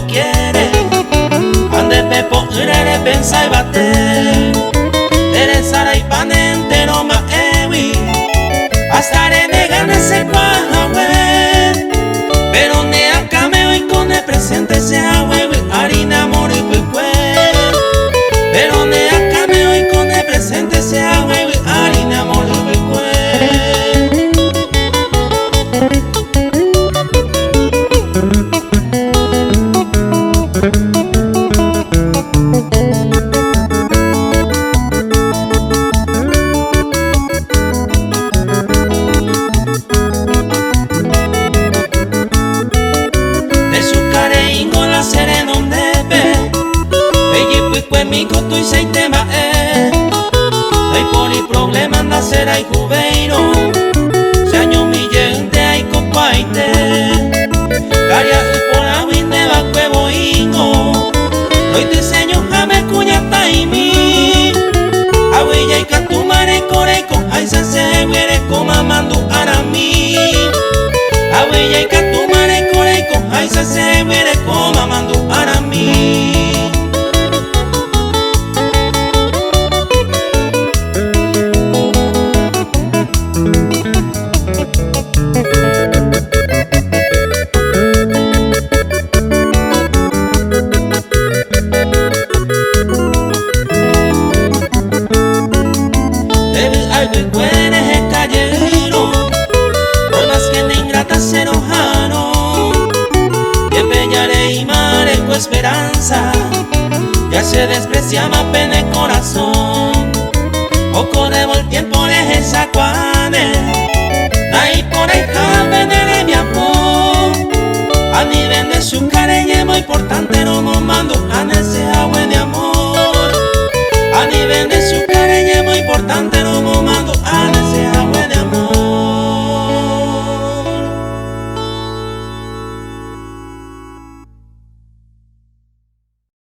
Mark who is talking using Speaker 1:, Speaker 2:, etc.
Speaker 1: quiere ande pepo urere pensa y bate Teresa y panente no ma ewi hasta renegar ese cuajawe pero ne acame hoy con el presente se ahuewe harina amor y cuecue pero ne acame hoy con el presente se ahuewe harina amor y cuecue Mico tu y seite mae Hay por el problema anda ser ay jubeiro Se año mi gente ay copaite Caria por aguinde va cuevo ingo Hoy diseño jame cuñata y mi Abuella y catumare coreco Ay se huere como mandu arami Abuella y catumare coreco Ay se huere como mandu arami Esperanza ya se desprecia más pena el corazón o corre el tiempo de esa cuane ahí por el jave de mi amor a nivel de su cariño muy importante no me mando a